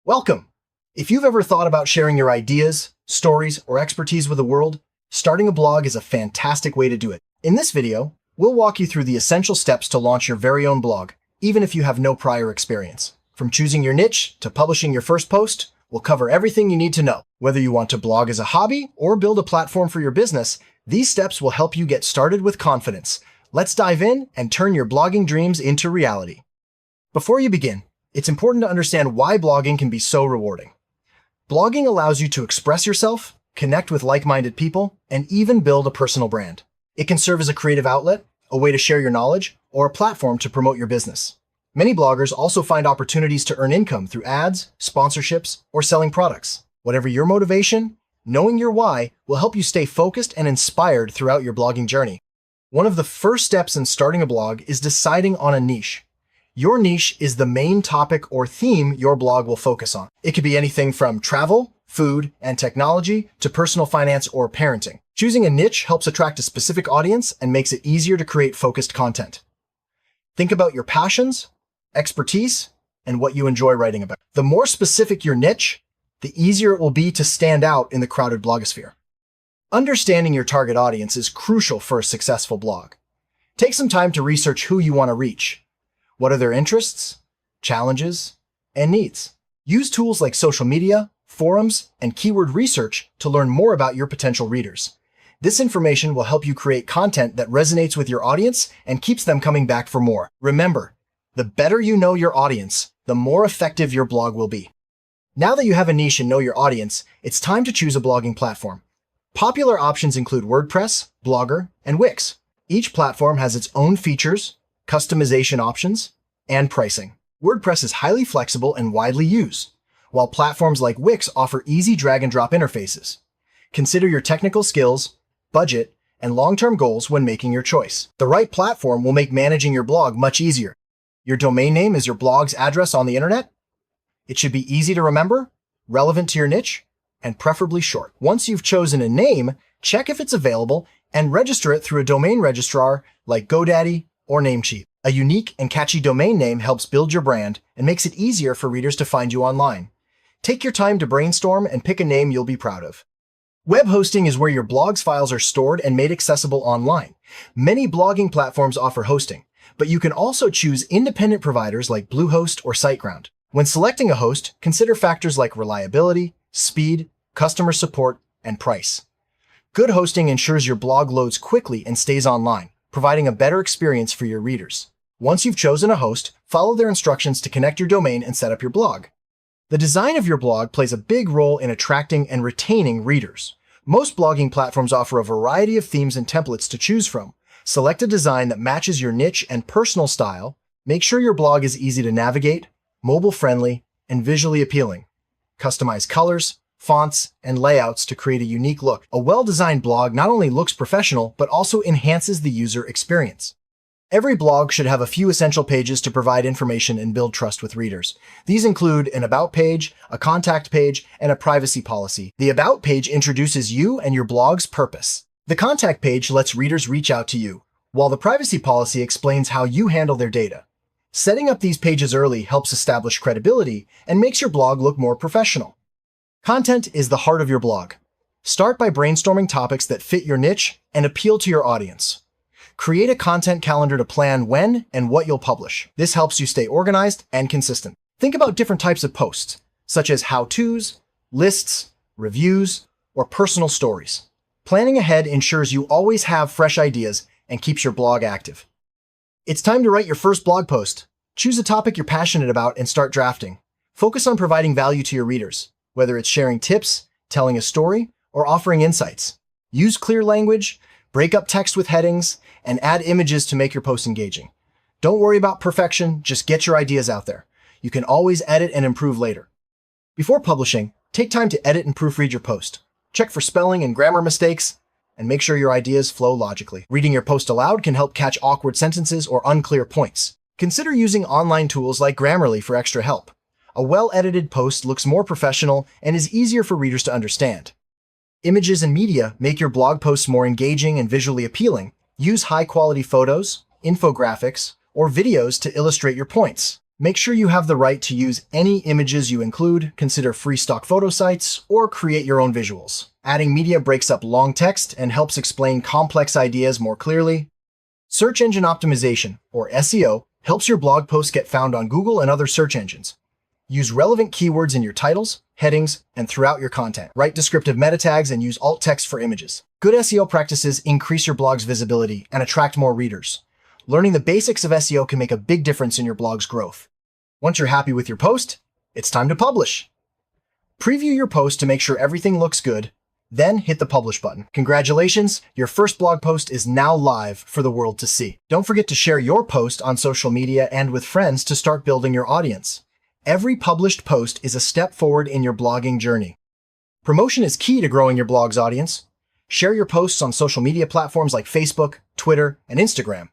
Welcome! If you've ever thought about sharing your ideas, stories, or expertise with the world, starting a blog is a fantastic way to do it. In this video, we'll walk you through the essential steps to launch your very own blog, even if you have no prior experience. From choosing your niche to publishing your first post, we'll cover everything you need to know. Whether you want to blog as a hobby or build a platform for your business, these steps will help you get started with confidence. Let's dive in and turn your blogging dreams into reality. Before you begin, it's important to understand why blogging can be so rewarding. Blogging allows you to express yourself, connect with like-minded people, and even build a personal brand. It can serve as a creative outlet, a way to share your knowledge, or a platform to promote your business. Many bloggers also find opportunities to earn income through ads, sponsorships, or selling products. Whatever your motivation, knowing your why will help you stay focused and inspired throughout your blogging journey. One of the first steps in starting a blog is deciding on a niche. Your niche is the main topic or theme your blog will focus on. It could be anything from travel, food, and technology to personal finance or parenting. Choosing a niche helps attract a specific audience and makes it easier to create focused content. Think about your passions, expertise, and what you enjoy writing about. The more specific your niche, the easier it will be to stand out in the crowded blogosphere. Understanding your target audience is crucial for a successful blog. Take some time to research who you want to reach. What are their interests, challenges, and needs? Use tools like social media, forums, and keyword research to learn more about your potential readers. This information will help you create content that resonates with your audience and keeps them coming back for more. Remember, the better you know your audience, the more effective your blog will be. Now that you have a niche and know your audience, it's time to choose a blogging platform. Popular options include WordPress, Blogger, and Wix. Each platform has its own features, customization options, and pricing. WordPress is highly flexible and widely used, while platforms like Wix offer easy drag-and-drop interfaces. Consider your technical skills, budget, and long-term goals when making your choice. The right platform will make managing your blog much easier. Your domain name is your blog's address on the internet. It should be easy to remember, relevant to your niche, and preferably short. Once you've chosen a name, check if it's available and register it through a domain registrar like GoDaddy or Namecheap. A unique and catchy domain name helps build your brand and makes it easier for readers to find you online. Take your time to brainstorm and pick a name you'll be proud of. Web hosting is where your blog's files are stored and made accessible online. Many blogging platforms offer hosting, but you can also choose independent providers like Bluehost or SiteGround. When selecting a host, consider factors like reliability, speed, customer support, and price. Good hosting ensures your blog loads quickly and stays online, providing a better experience for your readers. Once you've chosen a host, follow their instructions to connect your domain and set up your blog. The design of your blog plays a big role in attracting and retaining readers. Most blogging platforms offer a variety of themes and templates to choose from. Select a design that matches your niche and personal style. Make sure your blog is easy to navigate, mobile-friendly, and visually appealing. Customize colors, fonts, and layouts to create a unique look. A well-designed blog not only looks professional, but also enhances the user experience. Every blog should have a few essential pages to provide information and build trust with readers. These include an About page, a Contact page, and a privacy policy. The About page introduces you and your blog's purpose. The Contact page lets readers reach out to you, while the privacy policy explains how you handle their data. Setting up these pages early helps establish credibility and makes your blog look more professional. Content is the heart of your blog. Start by brainstorming topics that fit your niche and appeal to your audience. Create a content calendar to plan when and what you'll publish. This helps you stay organized and consistent. Think about different types of posts, such as how-tos, lists, reviews, or personal stories. Planning ahead ensures you always have fresh ideas and keeps your blog active. It's time to write your first blog post. Choose a topic you're passionate about and start drafting. Focus on providing value to your readers, whether it's sharing tips, telling a story, or offering insights. Use clear language, break up text with headings, and add images to make your post engaging. Don't worry about perfection, just get your ideas out there. You can always edit and improve later. Before publishing, take time to edit and proofread your post. Check for spelling and grammar mistakes, and make sure your ideas flow logically. Reading your post aloud can help catch awkward sentences or unclear points. Consider using online tools like Grammarly for extra help. A well-edited post looks more professional and is easier for readers to understand. Images and media make your blog posts more engaging and visually appealing. Use high-quality photos, infographics, or videos to illustrate your points. Make sure you have the right to use any images you include, consider free stock photo sites, or create your own visuals. Adding media breaks up long text and helps explain complex ideas more clearly. Search engine optimization, or SEO, helps your blog posts get found on Google and other search engines. Use relevant keywords in your titles, headings, and throughout your content. Write descriptive meta tags and use alt text for images. Good SEO practices increase your blog's visibility and attract more readers. Learning the basics of SEO can make a big difference in your blog's growth. Once you're happy with your post, it's time to publish. Preview your post to make sure everything looks good, then hit the publish button. Congratulations, your first blog post is now live for the world to see. Don't forget to share your post on social media and with friends to start building your audience. Every published post is a step forward in your blogging journey. Promotion is key to growing your blog's audience. Share your posts on social media platforms like Facebook, Twitter, and Instagram.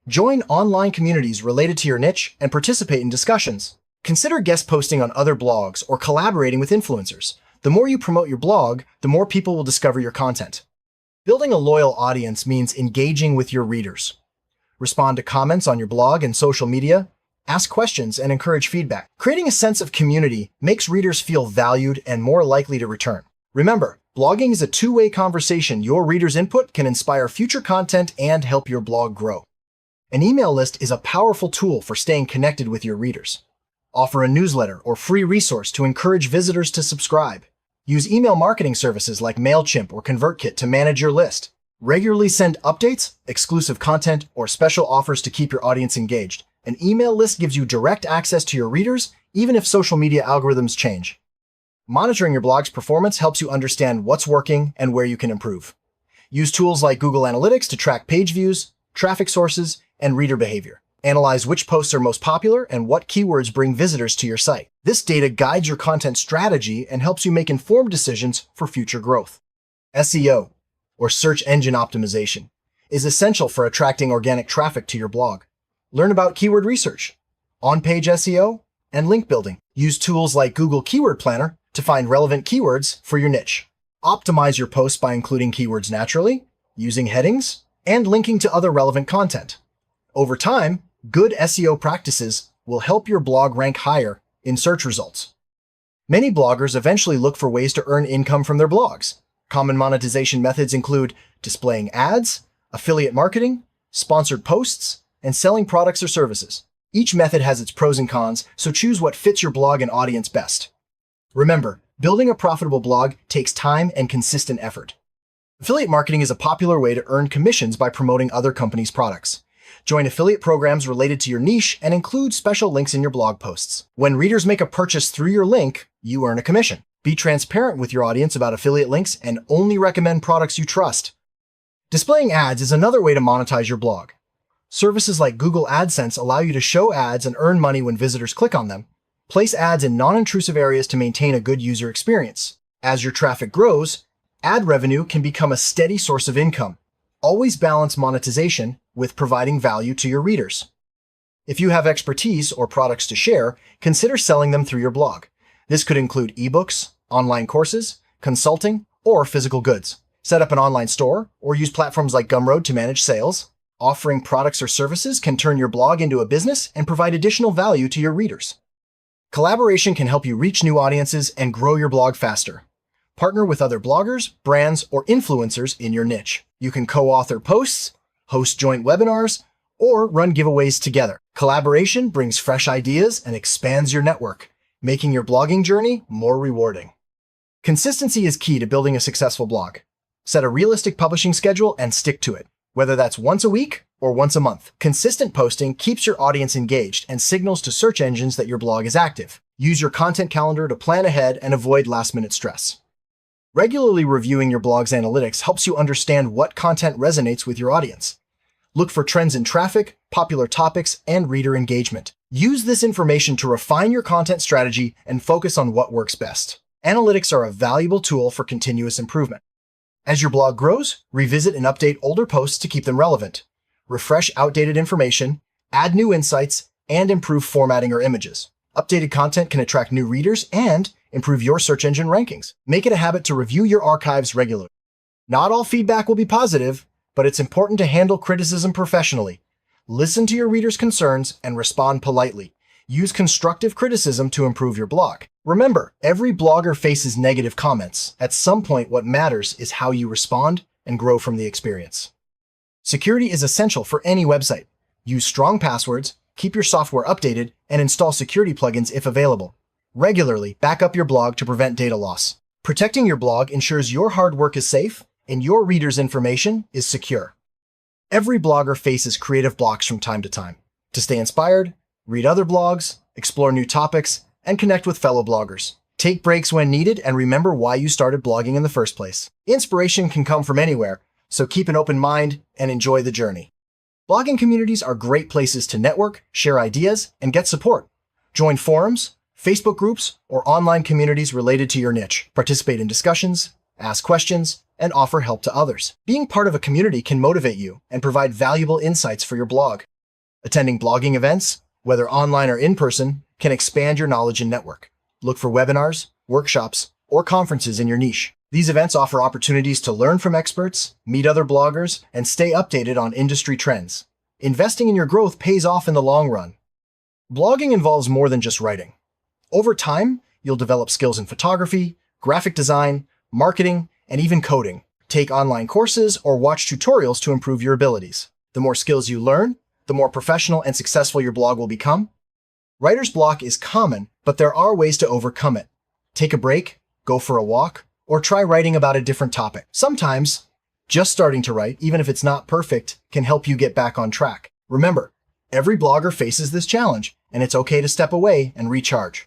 Join online communities related to your niche and participate in discussions. Consider guest posting on other blogs or collaborating with influencers. The more you promote your blog, the more people will discover your content. Building a loyal audience means engaging with your readers. Respond to comments on your blog and social media. Ask questions and encourage feedback. Creating a sense of community makes readers feel valued and more likely to return. Remember, blogging is a two-way conversation. Your readers' input can inspire future content and help your blog grow. An email list is a powerful tool for staying connected with your readers. Offer a newsletter or free resource to encourage visitors to subscribe. Use email marketing services like MailChimp or ConvertKit to manage your list. Regularly send updates, exclusive content, or special offers to keep your audience engaged. An email list gives you direct access to your readers, even if social media algorithms change. Monitoring your blog's performance helps you understand what's working and where you can improve. Use tools like Google Analytics to track page views, traffic sources, and reader behavior. Analyze which posts are most popular and what keywords bring visitors to your site. This data guides your content strategy and helps you make informed decisions for future growth. SEO, or search engine optimization, is essential for attracting organic traffic to your blog. Learn about keyword research, on-page SEO, and link building. Use tools like Google Keyword Planner to find relevant keywords for your niche. Optimize your posts by including keywords naturally, using headings, and linking to other relevant content. Over time, good SEO practices will help your blog rank higher in search results. Many bloggers eventually look for ways to earn income from their blogs. Common monetization methods include displaying ads, affiliate marketing, sponsored posts, and selling products or services. Each method has its pros and cons, so choose what fits your blog and audience best. Remember, building a profitable blog takes time and consistent effort. Affiliate marketing is a popular way to earn commissions by promoting other companies' products. Join affiliate programs related to your niche and include special links in your blog posts. When readers make a purchase through your link, you earn a commission. Be transparent with your audience about affiliate links and only recommend products you trust. Displaying ads is another way to monetize your blog. Services like Google AdSense allow you to show ads and earn money when visitors click on them. Place ads in non-intrusive areas to maintain a good user experience. As your traffic grows, ad revenue can become a steady source of income. Always balance monetization with providing value to your readers. If you have expertise or products to share, consider selling them through your blog. This could include ebooks, online courses, consulting, or physical goods. Set up an online store or use platforms like Gumroad to manage sales. Offering products or services can turn your blog into a business and provide additional value to your readers. Collaboration can help you reach new audiences and grow your blog faster. Partner with other bloggers, brands, or influencers in your niche. You can co-author posts, host joint webinars, or run giveaways together. Collaboration brings fresh ideas and expands your network, making your blogging journey more rewarding. Consistency is key to building a successful blog. Set a realistic publishing schedule and stick to it, whether that's once a week or once a month. Consistent posting keeps your audience engaged and signals to search engines that your blog is active. Use your content calendar to plan ahead and avoid last-minute stress. Regularly reviewing your blog's analytics helps you understand what content resonates with your audience. Look for trends in traffic, popular topics, and reader engagement. Use this information to refine your content strategy and focus on what works best. Analytics are a valuable tool for continuous improvement. As your blog grows, revisit and update older posts to keep them relevant. Refresh outdated information, add new insights, and improve formatting or images. Updated content can attract new readers and improve your search engine rankings. Make it a habit to review your archives regularly. Not all feedback will be positive, but it's important to handle criticism professionally. Listen to your readers' concerns and respond politely. Use constructive criticism to improve your blog. Remember, every blogger faces negative comments. At some point, what matters is how you respond and grow from the experience. Security is essential for any website. Use strong passwords, keep your software updated, and install security plugins if available. Regularly back up your blog to prevent data loss. Protecting your blog ensures your hard work is safe and your readers' information is secure. Every blogger faces creative blocks from time to time. To stay inspired, read other blogs, explore new topics, and connect with fellow bloggers. Take breaks when needed and remember why you started blogging in the first place. Inspiration can come from anywhere, so keep an open mind and enjoy the journey. Blogging communities are great places to network, share ideas, and get support. Join forums, Facebook groups, or online communities related to your niche. Participate in discussions, ask questions, and offer help to others. Being part of a community can motivate you and provide valuable insights for your blog. Attending blogging events, whether online or in person, can expand your knowledge and network. Look for webinars, workshops, or conferences in your niche. These events offer opportunities to learn from experts, meet other bloggers, and stay updated on industry trends. Investing in your growth pays off in the long run. Blogging involves more than just writing. Over time, you'll develop skills in photography, graphic design, marketing, and even coding. Take online courses or watch tutorials to improve your abilities. The more skills you learn, the more professional and successful your blog will become. Writer's block is common, but there are ways to overcome it. Take a break, go for a walk, or try writing about a different topic. Sometimes, just starting to write, even if it's not perfect, can help you get back on track. Remember, every blogger faces this challenge, and it's okay to step away and recharge.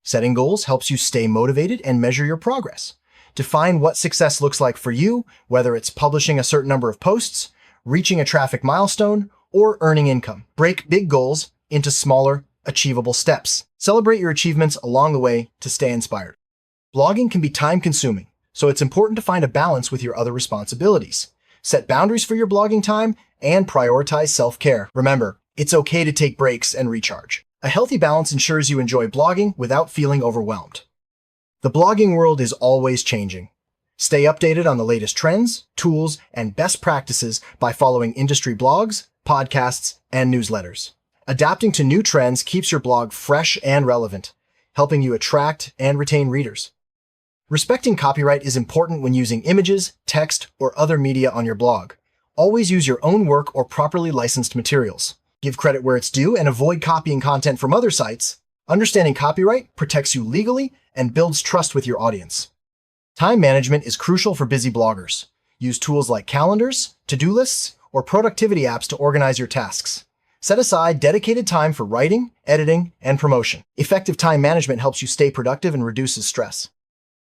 Setting goals helps you stay motivated and measure your progress. Define what success looks like for you, whether it's publishing a certain number of posts, reaching a traffic milestone, or earning income. Break big goals into smaller, achievable steps. Celebrate your achievements along the way to stay inspired. Blogging can be time-consuming, so it's important to find a balance with your other responsibilities. Set boundaries for your blogging time and prioritize self-care. Remember, it's okay to take breaks and recharge. A healthy balance ensures you enjoy blogging without feeling overwhelmed. The blogging world is always changing. Stay updated on the latest trends, tools, and best practices by following industry blogs, podcasts, and newsletters. Adapting to new trends keeps your blog fresh and relevant, helping you attract and retain readers. Respecting copyright is important when using images, text, or other media on your blog. Always use your own work or properly licensed materials. Give credit where it's due and avoid copying content from other sites. Understanding copyright protects you legally and builds trust with your audience. Time management is crucial for busy bloggers. Use tools like calendars, to-do lists, or productivity apps to organize your tasks. Set aside dedicated time for writing, editing, and promotion. Effective time management helps you stay productive and reduces stress.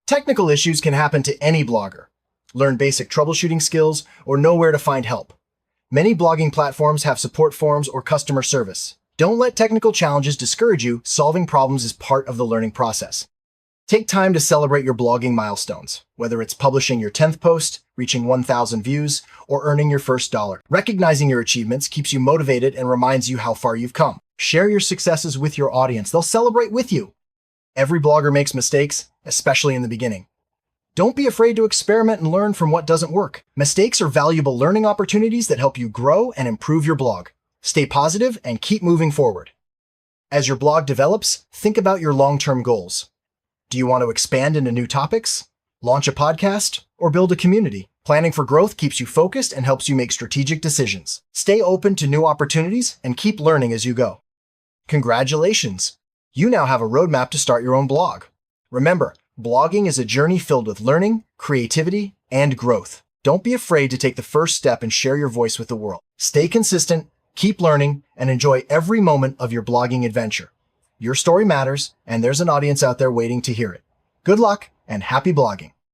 Technical issues can happen to any blogger. Learn basic troubleshooting skills or know where to find help. Many blogging platforms have support forums or customer service. Don't let technical challenges discourage you. Solving problems is part of the learning process. Take time to celebrate your blogging milestones, whether it's publishing your 10th post, reaching 1,000 views, or earning your first dollar. Recognizing your achievements keeps you motivated and reminds you how far you've come. Share your successes with your audience. They'll celebrate with you. Every blogger makes mistakes, especially in the beginning. Don't be afraid to experiment and learn from what doesn't work. Mistakes are valuable learning opportunities that help you grow and improve your blog. Stay positive and keep moving forward. As your blog develops, think about your long-term goals. Do you want to expand into new topics, launch a podcast, or build a community? Planning for growth keeps you focused and helps you make strategic decisions. Stay open to new opportunities and keep learning as you go. Congratulations! You now have a roadmap to start your own blog. Remember, blogging is a journey filled with learning, creativity, and growth. Don't be afraid to take the first step and share your voice with the world. Stay consistent, keep learning, and enjoy every moment of your blogging adventure. Your story matters, and there's an audience out there waiting to hear it. Good luck and happy blogging!